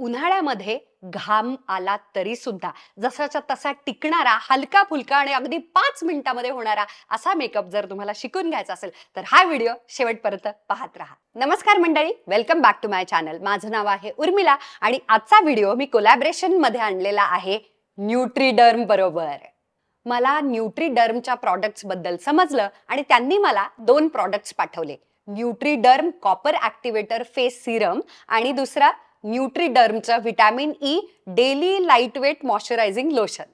उन्हाळ्यामध्ये घाम आला तरी सुद्धा जसाच्या तसा टिकणारा हलका फुलका आणि अगदी 5 मिनिटांमध्ये होणारा असा मेकअप जर तुम्हाला शिकून घ्यायचा असेल तर हा व्हिडिओ शेवटपर्यंत पाहत राहा. नमस्कार मंडळी, welcome back to my channel. माझं नाव आहे उर्मिला आणि आजचा व्हिडिओ मी कोलॅबरेशन मध्ये आणलेला आहे न्यूट्रीडर्म बरोबर. मला न्यूट्रीडर्मच्या प्रॉडक्ट्स बद्दल समजलं आणि त्यांनी मला 2 प्रॉडक्ट्स पाठवले. Nutriderm copper activator face serum आणि दुसरा न्यूट्रीडर्मचं vitamin E daily lightweight moisturising lotion.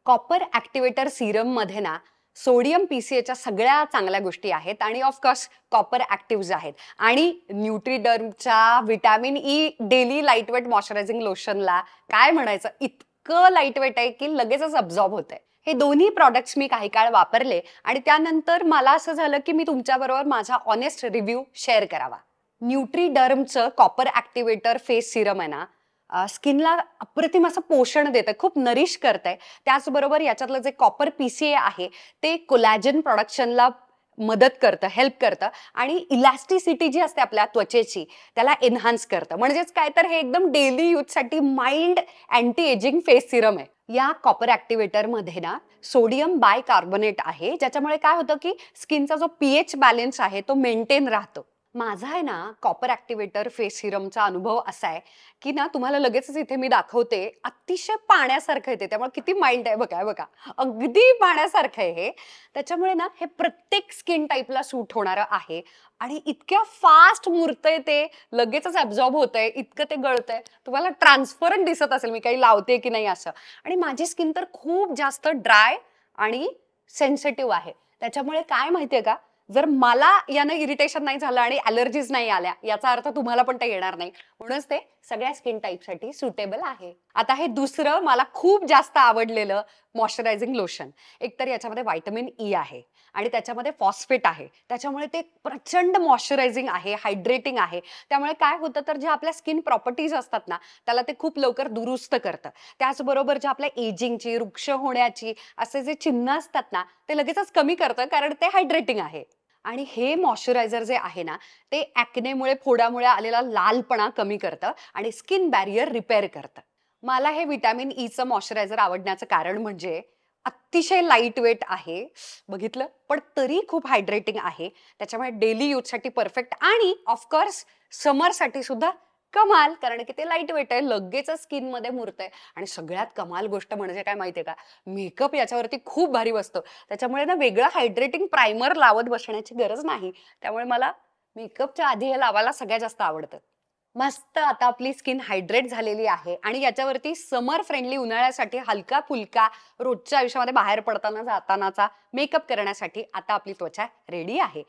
Copper activator serum मध्ये ना सोडियम पीसीएच्या सगळ्या चांगल्या गोष्टी आहेत आणि ऑफकोर्स कॉपर ऍक्टिव्ज आहेत. आणि न्यूट्रीडर्मच्या vitamin E daily lightweight moisturising लोशनला काय म्हणायचं, इतकं लाईटवेट आहे की लगेचच अब्झॉर्ब होतंय. हे दोन्ही प्रॉडक्ट्स मी काही काळ वापरले आणि त्यानंतर मला असं झालं की मी तुमच्याबरोबर माझा ऑनेस्ट रिव्ह्यू शेअर करावा. न्यूट्रीडर्मचं कॉपर ऍक्टिव्हेटर फेस सिरम आहे ना, स्किनला अप्रतिम असं पोषण देतं, खूप नरिश करतंय. त्याचबरोबर याच्यातलं जे कॉपर पीसीए आहे ते कोलॅजन प्रोडक्शनला मदत करतं, हेल्प करतं आणि इलॅस्टिसिटी जी असते आपल्या त्वचेची त्याला एनहान्स करतं. म्हणजेच काय तर हे एकदम डेली यूजसाठी mild anti ageing face serum आहे. या कॉपर ऍक्टिव्हेटर मध्ये ना सोडियम बायकार्बोनेट आहे, ज्याच्यामुळे काय होतं की स्किनचा जो पीएच बॅलन्स आहे तो मेंटेन राहतो. माझा आहे ना कॉपर ऍक्टिव्हेटर फेस सिरमचा अनुभव असा आहे की ना तुम्हाला लगेचच इथे मी दाखवते, अतिशय पाण्यासारखं येते. त्यामुळे किती माइल्ड आहे बघा बघा, अगदी पाण्यासारखं आहे हे. त्याच्यामुळे ना हे प्रत्येक स्किन टाईपला सूट होणारं आहे आणि इतक्या फास्ट मुरतंय ते, लगेचच ऍब्झॉर्ब होतंय, इतकं ते गळतंय. तुम्हाला ट्रान्सपरंट दिसत असेल मी काही लावते की नाही असं. आणि माझी स्किन तर खूप जास्त ड्राय आणि सेन्सिटिव्ह आहे. त्याच्यामुळे काय माहितीये का, जर मला यानं इरिटेशन नाही झालं आणि अलर्जीज नाही आल्या याचा अर्थ तुम्हाला पण ते येणार नाही. म्हणूनच ते सगळ्या स्किन टाईपसाठी सुटेबल आहे. आता हे दुसरं मला खूप जास्त आवडलेलं मॉइश्चरायझिंग लोशन. एकतर याच्यामध्ये व्हिटॅमिन ई आहे आणि त्याच्यामध्ये फॉस्फेट आहे. त्याच्यामुळे ते प्रचंड मॉइश्चरायझिंग आहे, हायड्रेटिंग आहे. त्यामुळे काय होतं तर जे आपल्या स्किन प्रॉपर्टीज असतात ना त्याला ते खूप लवकर दुरुस्त करतं. त्याचबरोबर जे आपल्या एजिंगची, वृक्ष होण्याची असे जे चिन्ह असतात ना ते लगेचच कमी करतं, कारण ते हायड्रेटिंग आहे. आणि हे मॉइश्चरायझर जे आहे ना ते ऍक्नेमुळे, फोडामुळे आलेला लालपणा कमी करतं आणि स्किन बॅरियर रिपेअर करतं. मला हे व्हिटॅमिन ईचं मॉइश्चरायझर आवडण्याचं कारण म्हणजे अतिशय लाईट वेट आहे, बघितलं, पण तरी खूप हायड्रेटिंग आहे. त्याच्यामुळे डेली यूजसाठी परफेक्ट आणि ऑफकोर्स समरसाठी सुद्धा कमाल, कारण की ते लाईट वेट आहे, लगेचच स्किन मध्ये मुरतंय. आणि सगळ्यात कमाल गोष्ट म्हणजे काय माहितीये का, मेकअप याच्यावरती खूप भारी बसतो. त्याच्यामुळे ना वेगळं हायड्रेटिंग प्रायमर लावत बसण्याची गरज नाही. त्यामुळे मला मेकअपच्या आधी हे लावायला सगळ्यात जास्त आवडतं. मस्त आता आपली स्किन हायड्रेट झालेली आहे आणि याच्यावरती समर फ्रेंडली उन्हाळ्यासाठी हलका फुलका रोजच्या आयुष्यामध्ये बाहेर पडताना जातानाचा मेकअप करण्यासाठी आता आपली त्वचा रेडी आहे.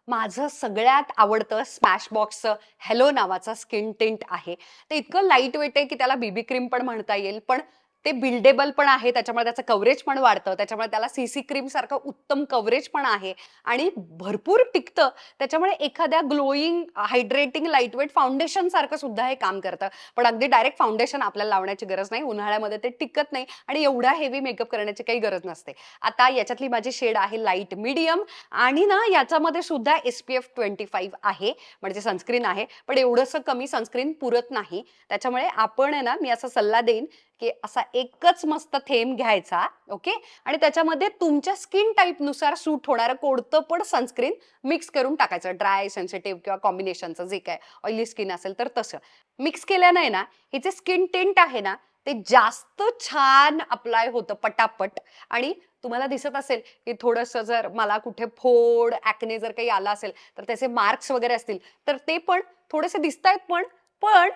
माझं सगळ्यात आवडतं स्मॅशबॉक्सचं हेलो नावाचा स्किन टिंट आहे. ते इतकं लाईट वेट आहे की त्याला बीबी क्रीम पण म्हणता येईल, पण ते बिल्डेबल पण आहे. त्याच्यामुळे त्याचं कव्हरेज पण वाढतं. त्याच्यामुळे त्याला सीसी क्रीम सारखं उत्तम कव्हरेज पण आहे आणि भरपूर टिकतं. त्याच्यामुळे एखाद्या ग्लोईंग, हायड्रेटिंग, लाईटवेट फाउंडेशन सारखं सुद्धा हे काम करतं. पण अगदी डायरेक्ट फाउंडेशन आपल्याला लावण्याची गरज नाही. उन्हाळ्यामध्ये ते टिकत नाही आणि एवढा हेवी मेकअप करण्याची काही गरज नसते. आता याच्यातली माझी शेड आहे लाईट मीडियम आणि ना याच्यामध्ये सुद्धा SPF 25 आहे, म्हणजे सनस्क्रीन आहे. पण एवढंसं कमी सनस्क्रीन पुरत नाही. त्याच्यामुळे आपण आहे ना, मी असा सल्ला देईन की असा एकच मस्त थेंब घ्यायचा, ओके, आणि त्याच्यामध्ये तुमच्या स्किन टाईप नुसार सूट होणारं कोणतं पण सनस्क्रीन मिक्स करून टाकायचं. ड्राय, सेन्सिटिव्ह किंवा कॉम्बिनेशनचं जे काय ऑइली स्किन असेल तर तसं मिक्स केल्यानं ना हे जे स्किन टिंट आहे ना ते जास्त छान अप्लाय होतं पटापट. आणि तुम्हाला दिसत असेल की थोडंसं जर मला कुठे फोड, ऍक्ने जर काही आला असेल तर त्याचे मार्क्स वगैरे असतील तर ते पण थोडेसे दिसतायत, पण पण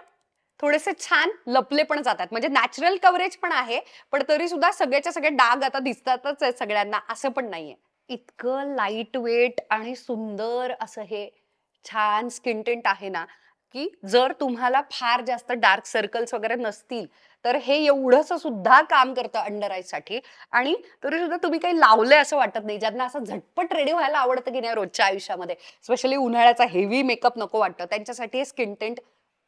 थोडेसे छान लपले पण जातात. म्हणजे नॅचरल कव्हरेज पण आहे, पण तरी सुद्धा सगळ्याच्या सगळे डाग आता दिसतातच आहे सगळ्यांना, असं पण नाहीये. इतकं लाईट वेट आणि सुंदर असं हे छान स्किन टिंट आहे ना की जर तुम्हाला फार जास्त डार्क सर्कल्स वगैरे नसतील तर हे एवढंसं सुद्धा काम करतं अंडर आईज साठी. आणि तरी सुद्धा तुम्ही काही लावलंय असं वाटत नाही. ज्यांना असं झटपट रेडी व्हायला आवडतं की नाही रोजच्या आयुष्यामध्ये, स्पेशली उन्हाळ्याचा हेवी मेकअप नको वाटतं, त्यांच्यासाठी हे स्किन टिंट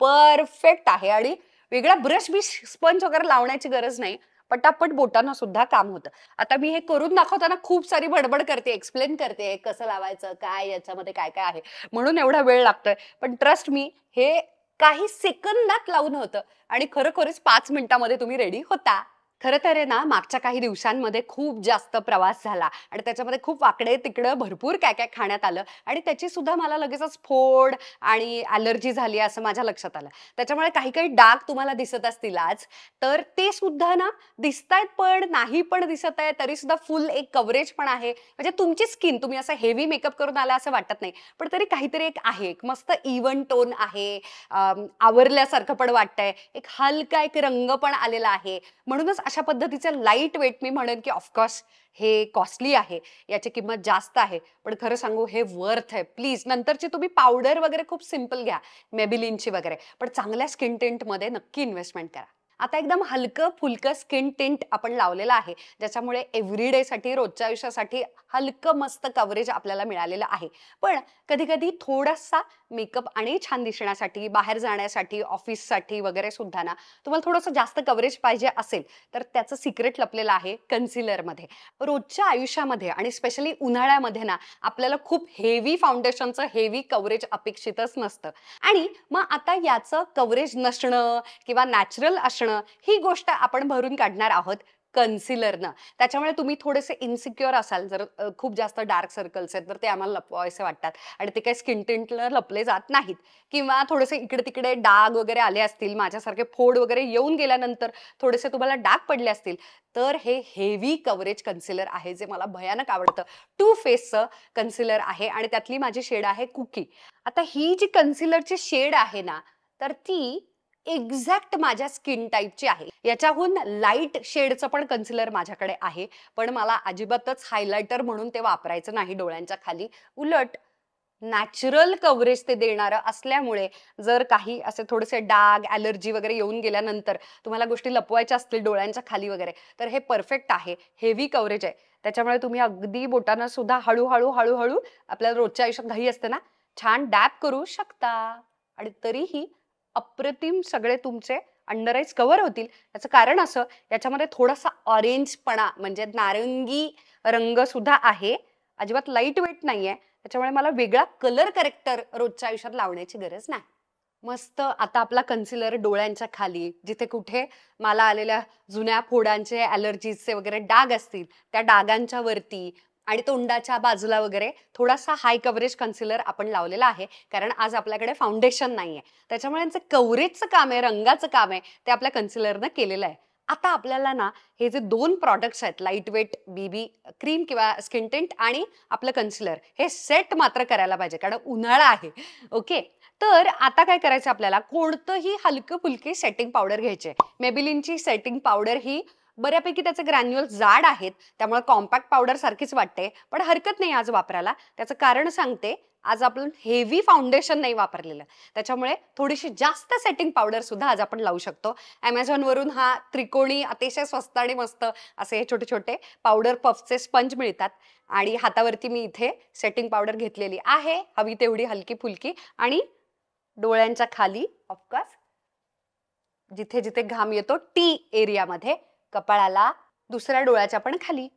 परफेक्ट आहे. आणि वेगळा ब्रश बी स्पंज वगैरे लावण्याची गरज नाही, पटापट बोटांना सुद्धा काम होतं. आता मी हे करून दाखवताना खूप सारी बडबड करते, एक्सप्लेन करते कसं लावायचं, काय याच्यामध्ये काय काय आहे, म्हणून एवढा वेळ लागतोय. पण ट्रस्ट मी, हे काही सेकंदात लावून होतं आणि खरोखरच 5 मिनिटामध्ये तुम्ही रेडी होता. खरं तर आहे ना, मागच्या काही दिवसांमध्ये खूप जास्त प्रवास झाला आणि त्याच्यामध्ये खूप वाकडे-तिकडं भरपूर काय-काय खाण्यात आलं आणि त्याची सुद्धा मला लगेचच फोड आणि ॲलर्जी झाली असं माझ्या लक्षात आलं. त्याच्यामुळे काही-काही डाग तुम्हाला दिसत असतील आज, तर ते सुद्धा ना दिसतायत पण नाही पण दिसत आहे, तरी सुद्धा फुल एक कव्हरेज पण आहे. म्हणजे तुमची स्किन तुम्ही असं हेवी मेकअप करून आला असं वाटत नाही. पण तरी काहीतरी एक आहे, एक मस्त इव्हन टोन आहे, आवरल्यासारखं पण वाटतंय, एक हलका एक रंग पण आलेला आहे. म्हणूनच अशा पद्धतीचं लाईट वेट मी म्हणेन की ऑफकोर्स हे कॉस्टली आहे, याची किंमत जास्त आहे, पण खरं सांगू हे वर्थ आहे. प्लीज नंतरची तुम्ही पावडर वगैरे खूप सिंपल घ्या, मेबिलिनची वगैरे, पण चांगल्या स्किन टिंटमध्ये नक्की इन्व्हेस्टमेंट करा. आता एकदम हलकं फुलकं स्किन टिंट आपण लावलेलं आहे, ज्याच्यामुळे एव्हरीडे साठी, रोजच्या आयुष्यासाठी हलकं मस्त कव्हरेज आपल्याला मिळालेलं आहे. पण कधी कधी थोडासा मेकअप आणि छान दिसण्यासाठी, बाहेर जाण्यासाठी, ऑफिससाठी वगैरे सुद्धा ना तुम्हाला थोडंसं जास्त कव्हरेज पाहिजे असेल, तर त्याचं सिक्रेट लपलेलं आहे कन्सिलरमध्ये. रोजच्या आयुष्यामध्ये आणि स्पेशली उन्हाळ्यामध्ये ना आपल्याला खूप हेवी फाउंडेशनचं हेवी कव्हरेज अपेक्षितच नसतं. आणि मग आता याचं कव्हरेज नसणं किंवा नॅचरल असणं ही गोष्ट आपण भरून काढणार आहोत कन्सिलरनं. त्याच्यामुळे तुम्ही थोडेसे इन्सिक्युअर असाल, जर खूप जास्त डार्क सर्कल्स आहेत तर ते आम्हाला लपवायचे वाटतात आणि ते काही स्किन टिंटला लपले जात नाहीत, किंवा थोडेसे इकडे तिकडे डाग वगैरे आले असतील, माझ्यासारखे फोड वगैरे येऊन गेल्यानंतर थोडेसे तुम्हाला डाग पडले असतील, तर हे हेवी कव्हरेज कन्सिलर आहे, जे मला भयानक आवडतं. टू फेसचं कन्सिलर आहे आणि त्यातली माझी शेड आहे कुकी. आता ही जी कन्सिलरची शेड आहे ना, तर ती एक्झॅक्ट माझ्या स्किन टाईपची आहे. याच्याहून लाईट शेडचं पण कन्सिलर माझ्याकडे आहे, पण मला अजिबातच हायलायटर म्हणून ते वापरायचं नाही डोळ्यांच्या खाली. उलट नॅचरल कव्हरेज ते देणारं असल्यामुळे, जर काही असे थोडेसे डाग, ॲलर्जी वगैरे येऊन गेल्यानंतर तुम्हाला गोष्टी लपवायच्या असतील डोळ्यांच्या खाली वगैरे, तर हे परफेक्ट आहे. हेवी कव्हरेज आहे. त्याच्यामुळे तुम्ही अगदी बोटांना सुद्धा हळूहळू हळूहळू, आपल्याला रोजच्या आयुष्यात घाई असते ना, छान डॅब करू शकता आणि तरीही अप्रतिम सगळे तुमचे अंडर आईज कव्हर होतील. याचं कारण असं, याच्यामध्ये थोडासा ऑरेंजपणा म्हणजे नारंगी रंग सुद्धा आहे. अजिबात लाईट वेट नाहीये. त्याच्यामुळे मला वेगळा कलर करेक्टर रोजच्या आयुष्यात लावण्याची गरज नाही. मस्त आता आपला कन्सिलर डोळ्यांच्या खाली, जिथे कुठे मला आलेल्या जुन्या फोडांचे, ॲलर्जीचे वगैरे डाग असतील, त्या डागांच्या वरती आणि तोंडाच्या बाजूला वगैरे थोडासा हाय कव्हरेज कन्सिलर आपण लावलेला आहे. कारण आज आपल्याकडे फाउंडेशन नाहीये. त्याच्यामुळे यांचं कव्हरेजचं काम आहे, रंगाचं काम आहे, ते आपल्या कन्सिलरनं केलेलं आहे. आता आपल्याला ना हे जे 2 प्रॉडक्ट्स आहेत, लाईट वेट बीबी क्रीम किंवा स्किन टिंट आणि आपलं कन्सिलर, हे सेट मात्र करायला पाहिजे, कारण उन्हाळा आहे. ओके. तर आता काय करायचं आपल्याला, कोणतंही हलकं-फुलकी सेटिंग पावडर घ्यायची आहे. मेबिलिनची सेटिंग पावडर ही बऱ्यापैकी त्याचे ग्रॅन्युअल जाड आहेत, त्यामुळे कॉम्पॅक्ट पावडर सारखीच वाटते, पण हरकत नाही आज वापरायला. त्याचं कारण सांगते, आज आपण हेवी फाउंडेशन नाही वापरलेलं, त्याच्यामुळे थोडीशी जास्त सेटिंग पावडर सुद्धा आज आपण लावू शकतो. Amazonवरून हा त्रिकोणी अतिशय स्वस्त आणि मस्त असे हे छोटे छोटे पावडर पफचे स्पंज मिळतात आणि हातावरती मी इथे सेटिंग पावडर घेतलेली आहे, हवी तेवढी हलकी फुलकी, आणि डोळ्यांच्या खाली ऑफकोर्स जिथे जिथे घाम येतो टी एरियामध्ये, कपाळाला, दुसऱ्या डोळ्याच्या पण खाली.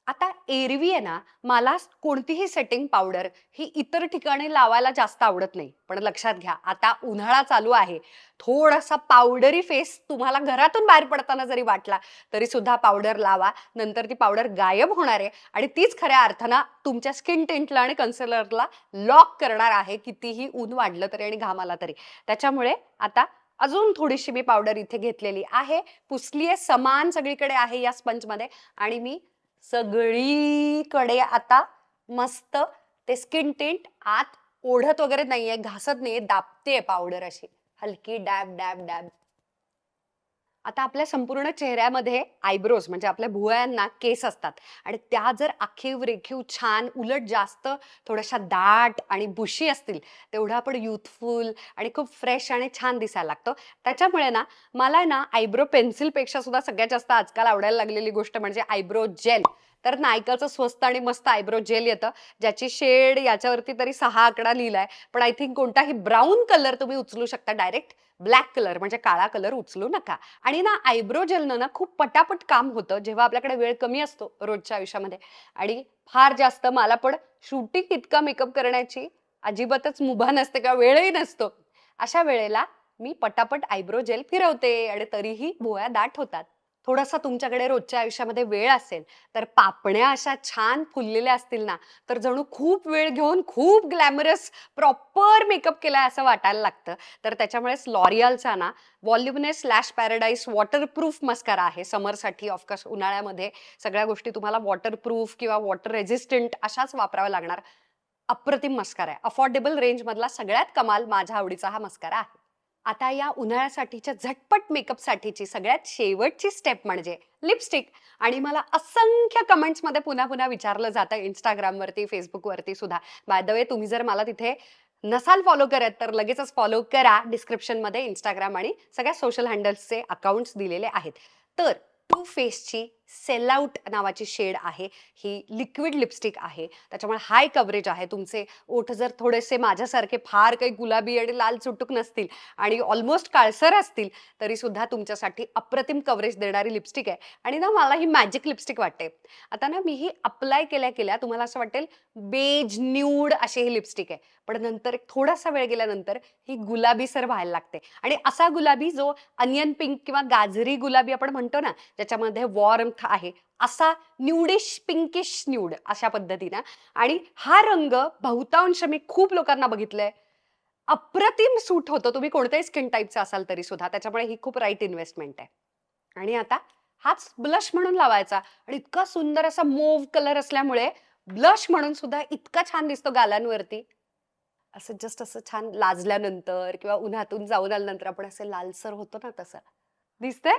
आता एरवी आहे ना, मला कोणतीही सेटिंग पावडर ही इतर ठिकाणी लावायला जास्त आवडत नाही. पण लक्षात घ्या, आता उन्हाळा चालू आहे. थोडासा पावडरी फेस तुम्हाला घरातून बाहेर पडताना जरी वाटला, तरी सुद्धा पावडर लावा. नंतर ती पावडर गायब होणार आहे आणि तीच खऱ्या अर्थानं तुमच्या स्किन टिंटला आणि कन्सिलरला लॉक करणार आहे, कितीही ऊन वाढलं तरी आणि घाम आला तरी. त्याच्यामुळे आता अजून थोडीशी मी पावडर इथे घेतलेली आहे, पुसली आहे, समान सगळीकडे आहे या स्पंजमध्ये, आणि मी सगळीकडे आता मस्त ते स्किन टिंट आत ओढत वगैरे नाहीये, घासत नाहीये, दाबते पावडर अशी हलकी डॅब डॅब डॅब. आता आपल्या संपूर्ण चेहऱ्यामध्ये आयब्रोज म्हणजे आपल्या भुवयांना केस असतात आणि त्या जर आखीव रेखीव छान उलट जास्त थोड्याशा दाट आणि बुशी असतील, तेवढा आपण युथफुल आणि खूप फ्रेश आणि छान दिसायला लागतो. त्याच्यामुळे ना मला ना आयब्रो पेन्सिलपेक्षा सुद्धा सगळ्यात जास्त आजकाल आवडायला लागलेली गोष्ट म्हणजे आयब्रो जेल. तर नायकाचं स्वस्त आणि मस्त आयब्रो जेल येतं, ज्याची शेड याच्यावरती तरी 6 आकडा लिहिलाय, पण आय थिंक कोणताही ब्राऊन कलर तुम्ही उचलू शकता, डायरेक्ट ब्लॅक कलर म्हणजे काळा कलर उचलू नका. आणि ना आयब्रो जेलनं ना खूप पटापट काम होतं, जेव्हा आपल्याकडे वेळ कमी असतो रोजच्या आयुष्यामध्ये, आणि फार जास्त मला पण शूटिंग इतका मेकअप करण्याची अजिबातच मुभा नसते किंवा वेळही नसतो. अशा वेळेला मी पटापट आयब्रो जेल फिरवते आणि तरीही भुवया दाट होतात. थोडासा तुमच्याकडे रोजच्या आयुष्यामध्ये वेळ असेल, तर पापण्या अशा छान फुललेल्या असतील ना, तर जणू खूप वेळ घेऊन खूप ग्लॅमरस प्रॉपर मेकअप केलाय असं वाटायला लागतं. तर त्याच्यामुळेच लॉरियलचा ना व्हॉल्युमिनस स्लॅश पॅराडाईस वॉटरप्रूफ मस्कारा आहे समरसाठी. ऑफकोर्स उन्हाळ्यामध्ये सगळ्या गोष्टी तुम्हाला वॉटरप्रूफ किंवा वॉटर रेझिस्टंट अशाच वापराव्या लागणार. अप्रतिम मस्कारा आहे. अफोर्डेबल रेंजमधला सगळ्यात कमाल माझ्या आवडीचा हा मस्कारा आहे. आता या उन्हाळ्यासाठीच्या झटपट मेकअपसाठीची सगळ्यात शेवटची स्टेप म्हणजे लिपस्टिक. आणि मला असंख्य कमेंट्समध्ये पुन्हा पुन्हा विचारलं जातं इंस्टाग्रामवरती, फेसबुकवरती सुद्धा. बाय द वे, तुम्ही जर मला तिथे नसाल फॉलो करत तर लगेचच फॉलो करा. डिस्क्रिप्शनमध्ये इंस्टाग्राम आणि सगळ्या सोशल हँडल्सचे अकाउंट्स दिलेले आहेत. तर टू फेसची सेल आउट नावाची शेड आहे. ही लिक्विड लिपस्टिक आहे, त्याच्यामुळे हाय कव्हरेज आहे. तुमचे ओठ जर थोडेसे माझ्यासारखे फार काही गुलाबी आणि लाल चुटूक नसतील आणि ऑलमोस्ट काळसर असतील, तरी सुद्धा तुमच्यासाठी अप्रतिम कव्हरेज देणारी लिपस्टिक आहे. आणि ना मला ही मॅजिक लिपस्टिक वाटते. आता ना मी ही अप्लाय केल्या केल्या तुम्हाला असं वाटेल बेज न्यूड अशी ही लिपस्टिक आहे, पण नंतर एक थोडासा वेळ गेल्यानंतर ही गुलाबीसर व्हायला लागते. आणि असा गुलाबी जो अनियन पिंक किंवा गाजरी गुलाबी आपण म्हणतो ना, ज्याच्यामध्ये वॉर्मथ आहे, असा न्यूडिश पिंकिश न्यूड अशा पद्धतीनं. आणि हा रंग बहुतांश मी खूप लोकांना बघितलंय अप्रतिम सूट होतो, तुम्ही कोणत्याही स्किन टाईपचा असाल तरी सुद्धा. त्याच्यामुळे ही खूप राईट इन्व्हेस्टमेंट आहे. आणि आता हाच ब्लश म्हणून लावायचा. आणि इतका सुंदर असा मोव्ह कलर असल्यामुळे ब्लश म्हणून सुद्धा इतका छान दिसतो गालांवरती. असं जस्ट असं छान लाजल्यानंतर किंवा उन्हातून जाऊन आल्यानंतर आपण असे लालसर होतो ना, तसं दिसतंय.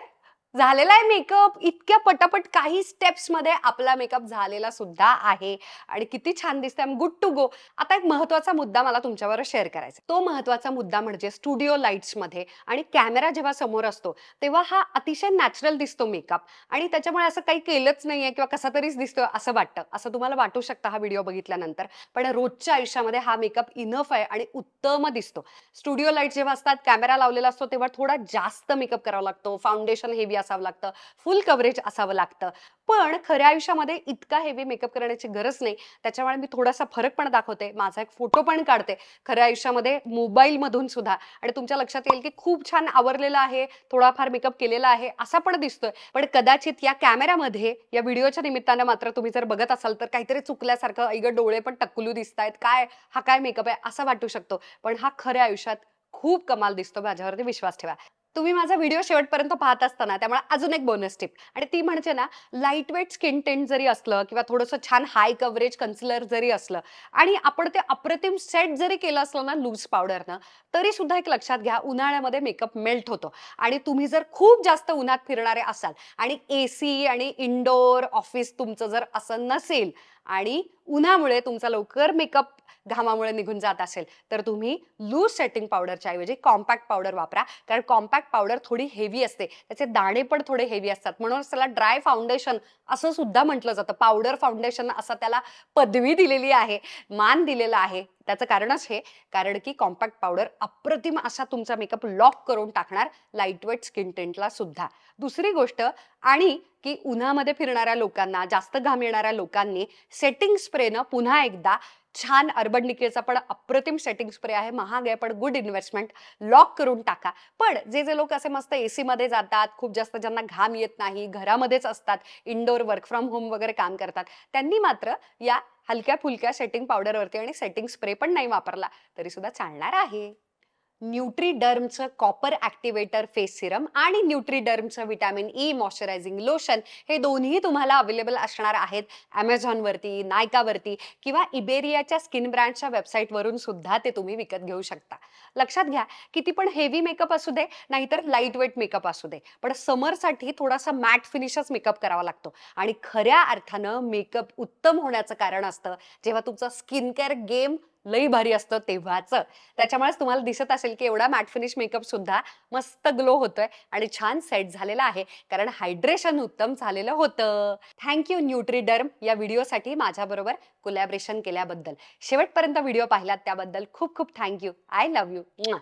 झालेला आहे मेकअप. इतक्या पटापट काही स्टेप्स मध्ये आपला मेकअप झालेला सुद्धा आहे आणि किती छान दिसतंय. Good to go. आता एक महत्वाचा मुद्दा मला तुमच्याबरोबर शेअर करायचा. तो महत्वाचा मुद्दा म्हणजे स्टुडिओ लाईट्स मध्ये आणि कॅमेरा जेव्हा समोर असतो तेव्हा हा अतिशय नॅचरल दिसतो मेकअप. आणि त्याच्यामुळे असं काही केलंच नाहीये किंवा कसा तरीच दिसतोय असं वाटतं. असं तुम्हाला वाटू शकतं हा व्हिडिओ बघितल्यानंतर. पण रोजच्या आयुष्यामध्ये हा मेकअप इनफ आहे आणि उत्तम दिसतो. स्टुडिओ लाईट जेव्हा असतात, कॅमेरा लावलेला असतो, तेव्हा थोडा जास्त मेकअप करावा लागतो. फाउंडेशन हेवी असावं लागतं, फुल कव्हरेज असावं लागतं. पण खऱ्या आयुष्यामध्ये इतका हेवी मेकअप करण्याची गरज नाही. त्याच्यामुळे मी थोडासा फरक पण दाखवते, माझा एक फोटो पण काढते खऱ्या आयुष्यामध्ये मोबाईल मधून सुद्धा. आणि तुमच्या लक्षात येईल की खूप छान आवरलेला आहे, थोडाफार मेकअप केलेला आहे असा पण दिसतोय. पण कदाचित या कॅमेरामध्ये या व्हिडिओच्या निमित्तानं मात्र तुम्ही जर बघत असाल तर काहीतरी चुकल्यासारखं, ऐग डोळे पण टक्कलू दिसतायत, काय हा काय मेकअप आहे असं वाटू शकतो. पण हा खऱ्या आयुष्यात खूप कमाल दिसतो, माझ्यावरती विश्वास ठेवा. तुम्ही माझा व्हिडिओ शेवटपर्यंत पाहत असताना त्यामुळे अजून एक बोनस टिप, आणि ती म्हणजे ना, लाईट वेट स्किन टेंट जरी असलं किंवा थोडंसं छान हाय कव्हरेज कन्सिलर जरी असलं आणि आपण ते अप्रतिम सेट जरी केलं असलं ना लूज पावडरनं, तरी सुद्धा एक लक्षात घ्या, उन्हाळ्यामध्ये मेकअप मेल्ट होतो. आणि तुम्ही जर खूप जास्त उन्हात फिरणारे असाल आणि एसी आणि इंडोर ऑफिस तुमचं जर असं नसेल आणि उन्हामुळे तुमचा लवकर मेकअप घामामुळे निघून जात असेल, तर तुम्ही लूज सेटिंग पावडरच्या ऐवजी कॉम्पॅक्ट पावडर वापरा. कारण कॉम्पॅक्ट पावडर थोडी हेवी असते, त्याचे दाणे पण थोडे हेवी असतात. म्हणून त्याला ड्राय फाउंडेशन असं सुद्धा म्हटलं जातं. पावडर फाउंडेशन असं त्याला पदवी दिलेली आहे, मान दिलेला आहे. त्याचं कारणच हे, कारण की कॉम्पॅक्ट पावडर अप्रतिम असा तुमचा मेकअप लॉक करून टाकणार लाईटवेट स्किन टेंटला सुद्धा. दुसरी गोष्ट, आणि की उन्हामध्ये फिरणाऱ्या लोकांना, जास्त घाम येणाऱ्या लोकांनी सेटिंग स्प्रेनं पुन्हा एकदा छान अर्बन डिकेचा पण अप्रतिम सेटिंग स्प्रे आहे, महाग आहे पण गुड इन्व्हेस्टमेंट, लॉक करून टाका. पण जे जे लोक असे मस्त एसी मध्ये जातात, खूप जास्त ज्यांना घाम येत नाही, घरामध्येच असतात, इंडोर वर्क फ्रॉम होम वगैरे काम करतात, त्यांनी मात्र या हलक्या फुलक्या सेटिंग पावडरवरती आणि सेटिंग स्प्रे पण नाही वापरला तरी सुद्धा चालणार आहे. न्यूट्रीडर्मचं कॉपर ॲक्टिवेटर फेस सिरम आणि न्यूट्रीडर्मचं व्हिटॅमिन ई मॉइश्चरायझिंग लोशन हे दोन्ही तुम्हाला अवेलेबल असणार आहेत ॲमेझॉनवरती, नायकावरती किंवा इबेरियाच्या स्किन ब्रँडच्या वेबसाईटवरून सुद्धा ते तुम्ही विकत घेऊ शकता. लक्षात घ्या, किती पण हेवी मेकअप असू दे नाहीतर लाईट वेट मेकअप असू दे, पण समरसाठी थोडासा मॅट फिनिशच मेकअप करावा लागतो. आणि खऱ्या अर्थानं मेकअप उत्तम होण्याचं कारण असतं जेव्हा तुमचं स्किन केअर गेम लई भारी असतं तेव्हाच. त्याच्यामुळेच तुम्हाला दिसत असेल की एवढा मॅट फिनिश मेकअप सुद्धा मस्त ग्लो होतोय आणि छान सेट झालेला आहे, कारण हायड्रेशन उत्तम झालेलं होतं. थँक्यू न्यूट्रीडर्म या व्हिडिओसाठी माझ्याबरोबर कोलॅबरेशन केल्याबद्दल. शेवटपर्यंत व्हिडिओ पाहिलात त्याबद्दल खूप खूप थँक्यू. I love you.